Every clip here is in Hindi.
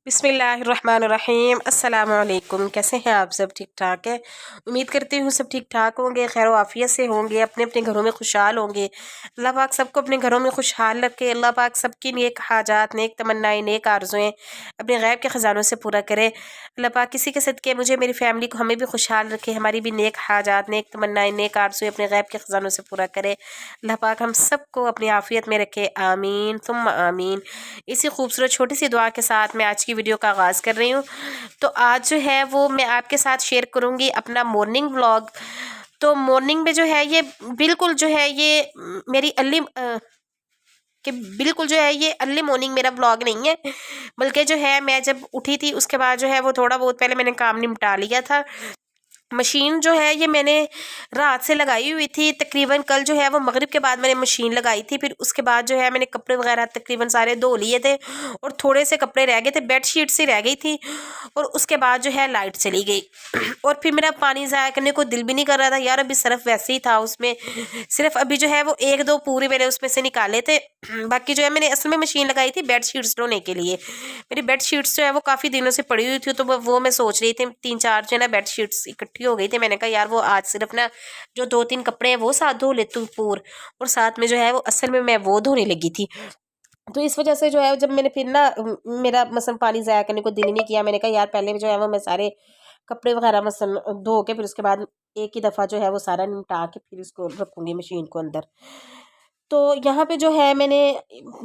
बिस्मिल्लाहिर्रहमानिर्रहीम अस्सलाम वालेकुम। कैसे हैं आप सब? ठीक ठाक है। उम्मीद करती हूँ सब ठीक ठाक होंगे, खैर आफियत से होंगे, अपने अपने घरों में खुशहाल होंगे। अल्लाह पाक सबको अपने घरों में खुशहाल रखे। अल्लाह पाक सबकी नेक हाजात, नेक तमन्नाएं, नेक आरज़ुएं अपने गैब के ख़जानों से पूरा करे। अल्लाह पाक किसी के सदके मुझे, मेरी फैमिली को, हमें भी खुशहाल रखे, हमारी भी नेक हाजात, नेक तमन्नाएं, नेक आरज़ुएं अपने गैब के ख़जानों से पूरा करे। अल्लाह पाक हम सबको अपनी आफियत में रखे, आमीन सुम्मा आमीन। इसी खूबसूरत छोटी सी दुआ के साथ मैं आज की वीडियो का आगाज़ कर रही हूँ। तो आज जो है वो मैं आपके साथ शेयर करूँगी अपना मॉर्निंग व्लॉग। तो मॉर्निंग में जो है ये बिल्कुल जो है ये मेरी बिल्कुल जो है ये अर्ली मॉर्निंग मेरा व्लॉग नहीं है, बल्कि जो है मैं जब उठी थी उसके बाद जो है वो थोड़ा बहुत पहले मैंने काम निपटा लिया था। मशीन जो है ये मैंने रात से लगाई हुई थी, तकरीबन कल जो है वो मगरिब के बाद मैंने मशीन लगाई थी। फिर उसके बाद जो है मैंने कपड़े वगैरह तकरीबन सारे धो लिए थे और थोड़े से कपड़े रह गए थे, बेडशीट सी रह गई थी। और उसके बाद जो है लाइट चली गई और फिर मेरा पानी ज़ाया करने को दिल भी नहीं कर रहा था यार। अभी सिर्फ वैसे ही था उसमें, सिर्फ अभी जो है वो एक दो पूरे मैंने उसमें से निकाले थे। बाकी जो है मैंने असल में मशीन लगाई थी बेडशीट्स धोने के लिए। मेरी बेडशीट्स जो है वो काफ़ी दिनों से पड़ी हुई थी, तो वो मैं सोच रही थी 3-4 जो है ना बेडशीट्स इकट्ठी हो गई थी। मैंने कहा यार वो आज सिर्फ ना जो 2-3 कपड़े हैं वो साथ धो लेती हूँ पूर, और साथ में जो है वो असल में मैं वो धोने लगी थी। तो इस वजह से जो है जब मैंने फिर ना मेरा मसन पानी ज़ाया करने को दिल नहीं किया। मैंने कहा यार पहले जो है वो मैं सारे कपड़े वगैरह मसन धो के फिर उसके बाद एक ही दफ़ा जो है वो सारा निपटा के फिर इसको रखूँगी मशीन को अंदर। तो यहाँ पे जो है मैंने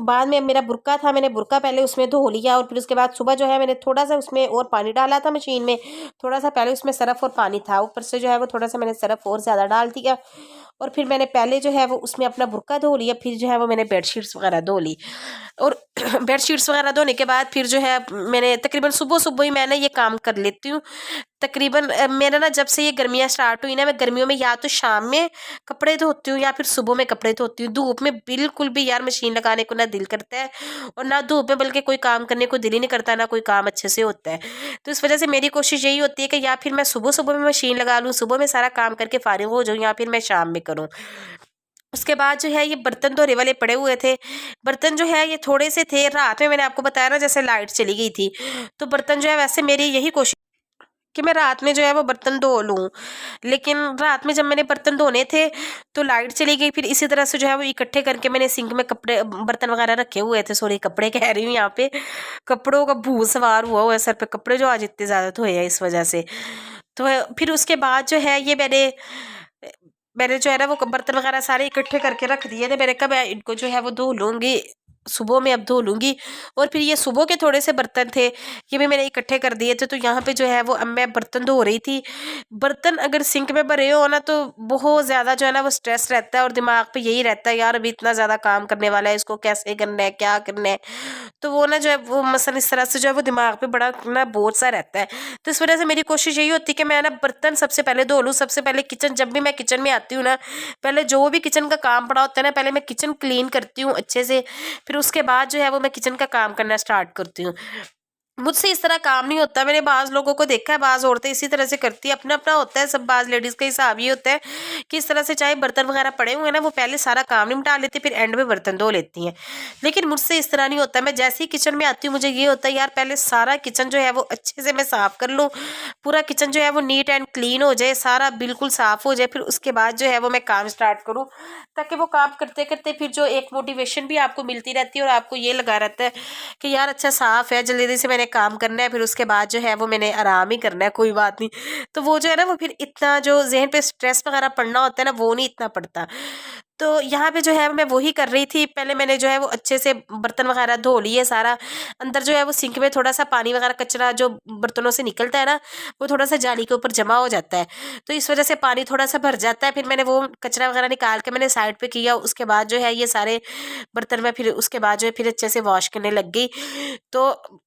बाद में मेरा बुर्का था, मैंने बुर्का पहले उसमें धो लिया और फिर उसके बाद सुबह जो है मैंने थोड़ा सा उसमें और पानी डाला था मशीन में। थोड़ा सा पहले उसमें सरफ़ और पानी था, ऊपर से जो है वो थोड़ा सा मैंने सरफ़ और ज़्यादा डाल दिया। और फिर मैंने पहले जो है वो उसमें अपना बुर्का धो लिया, फिर जो है वो मैंने बेडशीट्स वगैरह धो ली। और बेडशीट्स वगैरह धोने के बाद फिर जो है मैंने तकरीबन सुबह सुबह ही मैंने ये काम कर लेती हूँ। तकरीबन मेरा ना जब से ये गर्मियाँ स्टार्ट हुई ना, मैं गर्मियों में या तो शाम में कपड़े धोती हूँ या फिर सुबह में कपड़े धोती हूँ। धूप में बिल्कुल भी यार मशीन लगाने को ना दिल करता है, और ना धूप में बल्कि कोई काम करने को दिल ही नहीं करता, ना कोई काम अच्छे से होता है। तो इस वजह से मेरी कोशिश यही होती है कि या फिर मैं सुबह सुबह में मशीन लगा लूँ, सुबह में सारा काम करके फारिग हो जाऊँ, या फिर मैं शाम में करूँ। उसके बाद जो है ये बर्तन धोने वाले पड़े हुए थे। बर्तन जो है ये थोड़े से थे, रात में मैंने आपको बताया ना जैसे लाइट चली गई थी, तो बर्तन जो है वैसे मेरी यही कोशिश कि मैं रात में जो है वो बर्तन धो लूँ। लेकिन रात में जब मैंने बर्तन धोने थे तो लाइट चली गई। फिर इसी तरह से जो है वो इकट्ठे करके मैंने सिंक में कपड़े बर्तन वगैरह रखे हुए थे, सॉरी कपड़े कह रही हूँ यहाँ पे, कपड़ों का भूत सवार हुआ है सर पे, कपड़े जो आज इतने ज़्यादा धोए हैं इस वजह से। तो फिर उसके बाद जो है ये मैंने जो है ना वो बर्तन वगैरह सारे इकट्ठे करके रख दिए थे। मैंने कहा मैं इनको जो है वो धो लूँगी, सुबह में अब धो लूँगी। और फिर ये सुबह के थोड़े से बर्तन थे, ये भी मैंने इकट्ठे कर दिए थे। तो यहाँ पे जो है वो अब मैं बर्तन धो रही थी। बर्तन अगर सिंक में भरे हो ना तो बहुत ज़्यादा जो है ना वो स्ट्रेस रहता है, और दिमाग पे यही रहता है यार अभी इतना ज़्यादा काम करने वाला है, इसको कैसे करना है, क्या करना है। तो वो ना जो है वो मसलन इस तरह से जो है वो दिमाग पे बड़ा ना बोझ सा रहता है। तो इस वजह से मेरी कोशिश यही होती है कि मैं ना बर्तन सबसे पहले धो लूँ। सबसे पहले किचन, जब भी मैं किचन में आती हूँ ना, पहले जो भी किचन का काम पड़ा होता है ना, पहले मैं किचन क्लीन करती हूँ अच्छे से, फिर उसके बाद जो है वो मैं किचन का काम करना स्टार्ट करती हूँ। मुझसे इस तरह काम नहीं होता। मैंने बाज़ लोगों को देखा है, बाज़ औरतें इसी तरह से करती है, अपना अपना होता है सब। बाज़ लेडीज़ का हिसाब ये होता है कि इस तरह से चाहे बर्तन वगैरह पड़े हुए हैं ना, वो पहले सारा काम निपटा लेती फिर एंड में बर्तन धो लेती हैं। लेकिन मुझसे इस तरह नहीं होता। मैं जैसे ही किचन में आती हूँ मुझे ये होता है यार पहले सारा किचन जो है वो अच्छे से मैं साफ़ कर लूँ, पूरा किचन जो है वो नीट एंड क्लीन हो जाए, सारा बिल्कुल साफ़ हो जाए, फिर उसके बाद जो है वो मैं काम स्टार्ट करूँ। ताकि वो काम करते करते फिर जो एक मोटिवेशन भी आपको मिलती रहती है, और आपको ये लगा रहता है कि यार अच्छा साफ़ है, जल्दी से मैंने काम करना है, फिर उसके बाद जो है वो मैंने आराम ही करना है, कोई बात नहीं। तो वो जो है ना वो फिर इतना जो ज़हन पे स्ट्रेस वगैरह पड़ना होता है ना, वो नहीं इतना पड़ता। तो यहाँ पे जो है मैं वही कर रही थी। पहले मैंने जो है वो अच्छे से बर्तन वगैरह धो लिए सारा। अंदर जो है वो सिंक में थोड़ा सा पानी वगैरह कचरा जो बर्तनों से निकलता है ना, वो थोड़ा सा जाली के ऊपर जमा हो जाता है, तो इस वजह से पानी थोड़ा सा भर जाता है। फिर मैंने वो कचरा वगैरह निकाल के मैंने साइड पे किया। उसके बाद जो है ये सारे बर्तन में फिर उसके बाद जो है फिर अच्छे से वॉश करने लग गई। तो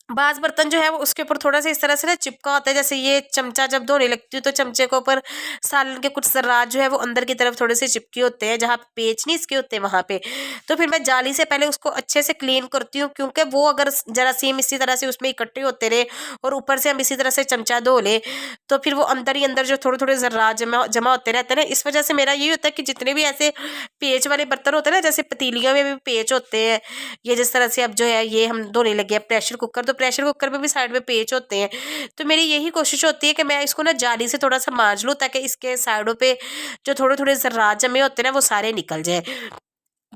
बाज़ बर्तन जो है वो उसके ऊपर थोड़ा सा इस तरह से ना चिपका होता है, जैसे ये चमचा जब धोने लगती हूँ तो चमचे के ऊपर सालन के कुछ ज़र्रात जो है वो अंदर की तरफ थोड़े से चिपके होते हैं, जहाँ पेच नहीं इसके होते वहाँ पे। तो फिर मैं जाली से पहले उसको अच्छे से क्लीन करती हूँ, क्योंकि वो अगर जरासीम इसी तरह से उसमें इकट्ठे होते रहे और ऊपर से हम इसी तरह से चमचा धो ले, तो फिर वो अंदर ही अंदर जो थोड़े थोड़े ज़र्रात जमा जमा होते रहते हैं ना। इस वजह से मेरा यही होता है कि जितने भी ऐसे पेच वाले बर्तन होते हैं ना, जैसे पतीलियों में भी पेच होते हैं, ये जिस तरह से अब जो है ये हम धोने लगे हैं प्रेशर कुकर, तो प्रेशर कुकर में भी साइड में पेच होते हैं। तो मेरी यही कोशिश होती है कि मैं इसको ना जाली से थोड़ा सा मांज लूँ, ताकि इसके साइडों पे जो थोड़े थोड़े ज़र्रात जमे होते हैं ना वो सारे निकल जाए।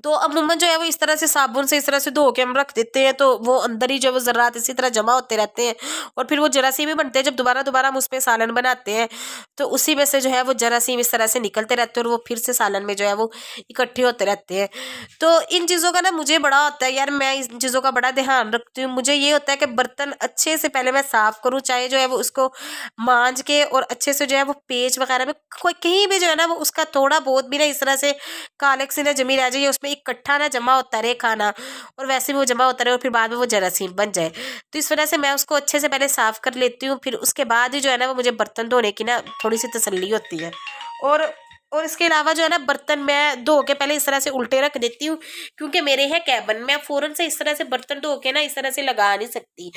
तो अमूमन जो है वो इस तरह से साबुन से इस तरह से धो के हम रख देते हैं, तो वो अंदर ही जो वो ज़र्रात इसी तरह जमा होते रहते हैं, और फिर वो जरासीम ही बनते हैं। जब दोबारा दोबारा हम उस पे सालन बनाते हैं तो उसी में से जो है वो जरासीम इस तरह से निकलते रहते हैं, और वो फिर से सालन में जो है वो इकट्ठे होते रहते हैं। तो इन चीज़ों का ना मुझे बड़ा होता है यार, मैं इन चीज़ों का बड़ा ध्यान रखती हूँ। मुझे ये होता है कि बर्तन अच्छे से पहले मैं साफ़ करूँ, चाहे जो है वो उसको मांज के और अच्छे से जो है वो पेच वगैरह में कोई कहीं भी जो है ना वो उसका थोड़ा बहुत भी ना इस तरह से कालक सी ना जमी रह जाए, उसमें इकट्ठा ना जमा होता रहे खाना, और वैसे भी वो जमा होता रहे और फिर बाद में वो जरासीम बन जाए। तो इस वजह से मैं उसको अच्छे से पहले साफ़ कर लेती हूँ, फिर उसके बाद ही जो है ना वो मुझे बर्तन धोने की ना थोड़ी सी तसल्ली होती है। और और इसके अलावा जो है ना बर्तन मैं धो के पहले इस तरह से उल्टे रख देती हूँ, क्योंकि मेरे है कैबिन, मैं फ़ौरन से इस तरह से बर्तन धो के ना इस तरह से लगा नहीं सकती।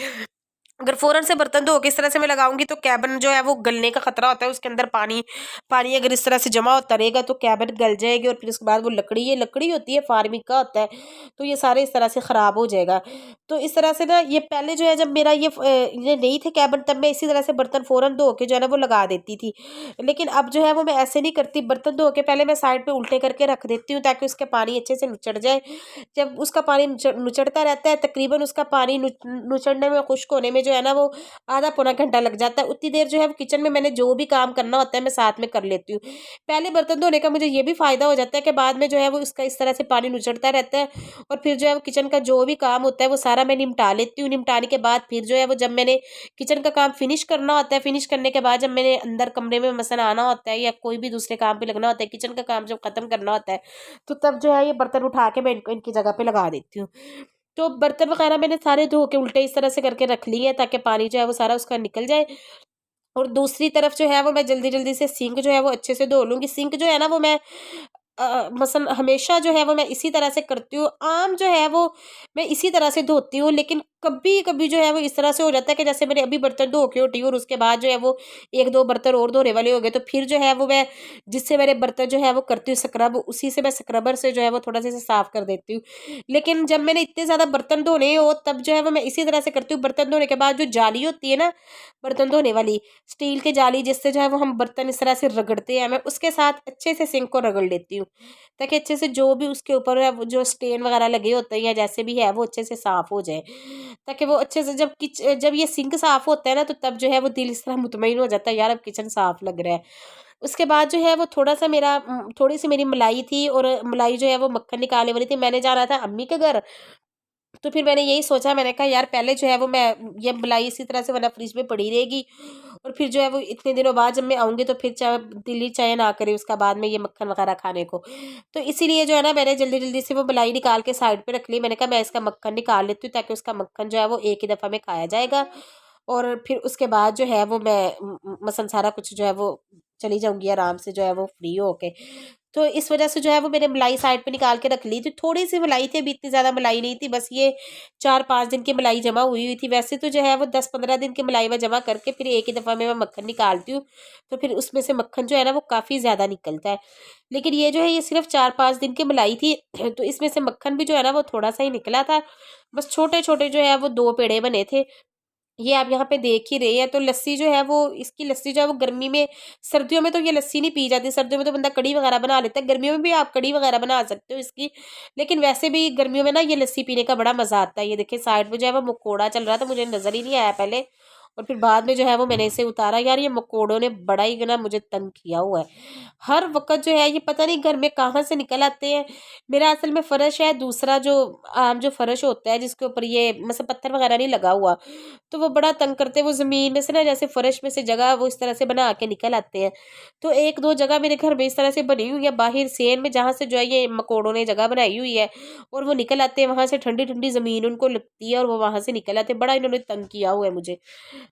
अगर फ़ौरन से बर्तन धो के इस तरह से मैं लगाऊंगी तो कैबिन जो है वो गलने का खतरा होता है, उसके अंदर पानी पानी अगर इस तरह से जमा होता रहेगा तो कैबिन गल जाएगी, और फिर उसके बाद वो लकड़ी, ये लकड़ी होती है फार्मिक का होता है, तो ये सारे इस तरह से ख़राब हो जाएगा। तो इस तरह से ना ये पहले जो है जब मेरा ये नहीं थे कैबिन, तब मैं इसी तरह से बर्तन फ़ौरन धो के जो है ना वो लगा देती थी। लेकिन अब जो है वो मैं ऐसे नहीं करती, बर्तन धो के पहले मैं साइड पे उल्टे करके रख देती हूँ, ताकि उसके पानी अच्छे से नुचड़ जाए। जब उसका पानी नुचड़ता रहता है, तकरीबन उसका पानी नुचड़ने में, खुश्क होने में जो है ना वो आधा पौना घंटा लग जाता है। उतनी देर जो है वो किचन में मैंने जो भी काम करना होता है मैं साथ में कर लेती हूँ। पहले बर्तन धोने का मुझे ये भी फ़ायदा हो जाता है कि बाद में जो है वो उसका इस तरह से पानी नुचड़ता रहता है, और फिर जो है वो किचन का जो भी काम होता है वो सारा मैं निपटा लेती हूँ। निपटाने के बाद फिर जो है वो जब मैंने किचन का काम फिनिश करना होता है, फिनिश करने के बाद जब मैंने अंदर कमरे में मसलन आना होता है या कोई भी दूसरे काम पे लगना होता है, किचन का काम जब ख़त्म करना होता है, तो तब जो है ये बर्तन उठा के मैं इनको इनकी जगह पे लगा देती हूँ। तो बर्तन वगैरह मैंने सारे धो के उल्टे इस तरह से करके रख लिए है, ताकि पानी जो है वो सारा उसका निकल जाए। और दूसरी तरफ जो है वो मैं जल्दी जल्दी से सिंक जो है वो अच्छे से धो लूँगी। सिंक जो है ना वो मैं मसलन हमेशा जो है वो मैं इसी तरह से करती हूँ। आम जो है वो मैं इसी तरह से धोती हूँ, लेकिन कभी-कभी जो है वो इस तरह से हो जाता है कि जैसे मैंने अभी बर्तन धो के उठी हूँ और उसके बाद जो है वो 1-2 बर्तन और धोने वाले हो गए, तो फिर जो है वो मैं जिससे मैंने बर्तन जो है वो करती हूँ स्क्रब, उसी से मैं स्क्रबर से जो है वो थोड़ा-सा इसे साफ़ कर देती हूँ। लेकिन जब मैंने इतने ज़्यादा बर्तन धोने हो तब जो है वो मैं इसी तरह से करती हूँ। बर्तन धोने के बाद जो जाली होती है ना, बर्तन धोने वाली, स्टील की जाली जिससे जो है वो हम बर्तन इस तरह से रगड़ते हैं, मैं उसके साथ अच्छे से सिंक को रगड़ लेती हूँ। ताकि अच्छे से जो भी उसके ऊपर है वो जो स्टेन वगैरह लगे होते हैं या जैसे भी है वो अच्छे से साफ़ हो जाए। ताकि वो अच्छे से जब ये सिंक साफ़ होता है ना, तो तब जो है वो दिल इस तरह मुतमईन हो जाता है, यार अब किचन साफ़ लग रहा है। उसके बाद जो है वो थोड़ा-सा मेरा थोड़ी-सी मेरी मलाई थी, और मलाई जो है वो मक्खन निकालने वाली थी। मैंने जाना था अम्मी के घर, तो फिर मैंने यही सोचा, मैंने कहा यार पहले जो है वो मैं ये मलाई इसी तरह से वरना फ्रिज में पड़ी रहेगी, और फिर जो है वो इतने दिनों बाद जब मैं आऊँगी तो फिर चाहे दिल ही चाहे ना करे उसका बाद में ये मक्खन वगैरह खाने को। तो इसीलिए जो है ना मैंने जल्दी-जल्दी से वो मलाई निकाल के साइड पे रख ली। मैंने कहा मैं इसका मक्खन निकाल लेती हूँ, ताकि उसका मक्खन जो है वो एक ही दफ़ा में खाया जाएगा, और फिर उसके बाद जो है वो मैं मसलन सारा कुछ जो है वो चली जाऊँगी आराम से जो है वो फ्री होके। तो इस वजह से जो है वो मैंने मलाई साइड पे निकाल के रख ली थी। थोड़ी-सी मलाई थी, अभी इतनी ज़्यादा मलाई नहीं थी, बस ये 4-5 दिन की मलाई जमा हुई हुई थी। वैसे तो जो है वो 10-15 दिन की मलाई मैं जमा करके फिर एक ही दफ़ा में मैं मक्खन निकालती हूँ, तो फिर उसमें से मक्खन जो है ना वो काफ़ी ज़्यादा निकलता है। लेकिन ये जो है ये सिर्फ़ 4-5 दिन की मलाई थी, तो इसमें से मक्खन भी जो है ना वो थोड़ा-सा ही निकला था। बस छोटे-छोटे जो है वो 2 पेड़े बने थे। ये आप यहाँ पे देख ही रहे हैं। तो लस्सी जो है वो इसकी लस्सी जो है वो गर्मी में, सर्दियों में तो ये लस्सी नहीं पी जाती, सर्दियों में तो बंदा कढ़ी वगैरह बना लेता है, गर्मियों में भी आप कढ़ी वगैरह बना सकते हो इसकी। लेकिन वैसे भी गर्मियों में ना ये लस्सी पीने का बड़ा मज़ा आता है। ये देखिए साइड में जो है वो मकोड़ा चल रहा था, मुझे नज़र ही नहीं आया पहले, और फिर बाद में जो है वो मैंने इसे उतारा। यार ये मकोड़ों ने बड़ा ही ना मुझे तंग किया हुआ है। हर वक़्त जो है ये पता नहीं घर में कहाँ से निकल आते हैं। मेरा असल में फ़र्श है दूसरा, जो आम जो फ़र्श होता है जिसके ऊपर ये मतलब पत्थर वगैरह नहीं लगा हुआ, तो वो बड़ा तंग करते हैं। वो ज़मीन में से ना जैसे फ़र्श में से जगह वो इस तरह से बना के निकल आते हैं। तो 1-2 जगह मेरे घर में इस तरह से बनी हुई है बाहर सेन में, जहाँ से जो है ये मकोड़ों ने जगह बनाई हुई है, और वो निकल आते हैं वहाँ से, ठंडी-ठंडी ज़मीन उनको लगती है और वो वहाँ से निकल आते हैं। बड़ा इन्होंने तंग किया हुआ है मुझे।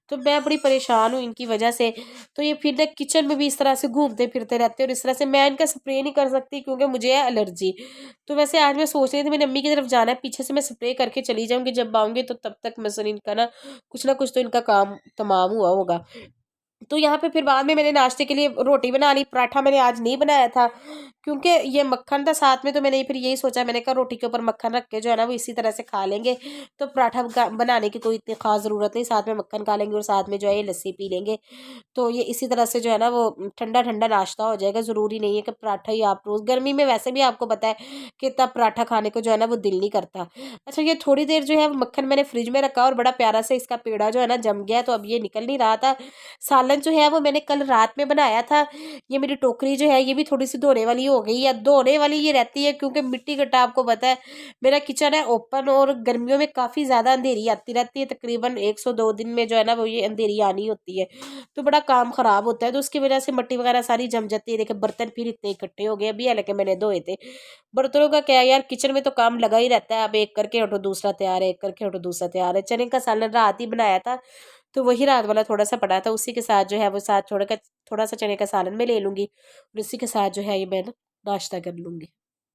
तो मैं बड़ी परेशान हूँ इनकी वजह से। तो ये फिर ना किचन में भी इस तरह से घूमते फिरते रहते हैं, और इस तरह से मैं इनका स्प्रे नहीं कर सकती क्योंकि मुझे है एलर्जी। तो वैसे आज मैं सोच रही थी मेरी अम्मी की तरफ जाना है, पीछे से मैं स्प्रे करके चली जाऊँगी, जब आऊँगी तो तब तक मसलन इनका ना कुछ तो इनका काम तमाम हुआ होगा। तो यहाँ पे फिर बाद में मैंने नाश्ते के लिए रोटी बना ली। पराठा मैंने आज नहीं बनाया था क्योंकि ये मक्खन था साथ में, तो मैंने फिर यही सोचा, मैंने कहा रोटी के ऊपर मक्खन रख के जो है ना वो इसी तरह से खा लेंगे, तो पराठा बनाने की कोई इतनी खास ज़रूरत नहीं, साथ में मक्खन खा लेंगे और साथ में जो है ये लस्सी पी लेंगे। तो ये इसी तरह से जो है ना वो ठंडा ठंडा नाश्ता हो जाएगा। ज़रूरी नहीं है कि पराठा ही आप रोज़, गर्मी में वैसे भी आपको पता है कि तब पराठा खाने को जो है ना वो दिल नहीं करता। अच्छा, ये थोड़ी देर जो है मक्खन मैंने फ्रिज में रखा और बड़ा प्यारा से इसका पेड़ा जो है ना जम गया, तो अब ये निकल नहीं रहा था। सालन जो है वो मैंने कल रात में बनाया था। ये मेरी टोकरी जो है ये भी थोड़ी सी धोने वाली हो गई है, धोने वाली ये रहती है क्योंकि मिट्टी घट्टा आपको पता है मेरा किचन है ओपन, और गर्मियों में काफ़ी ज़्यादा अंधेरी आती रहती है, तकरीबन 102 दिन में जो है ना वो ये अंधेरी आनी होती है, तो बड़ा काम ख़राब होता है, तो उसकी वजह से मिट्टी वगैरह सारी जम जाती है। देखिए बर्तन फिर इतने इकट्ठे हो गए अभी, हालांकि मैंने धोए थे। बर्तनों का क्या है यार, किचन में तो काम लगा ही रहता है, अब एक करके हटो दूसरा तैयार है, एक करके हटो दूसरा तैयार है। चने का सालन रात ही बनाया था, तो वही रात वाला थोड़ा सा पड़ा था, उसी के साथ जो है वो साथ थोड़ा सा चने का सालन में ले लूँगी और इसी के साथ जो है ये मैं ना नाश्ता कर लूँगी।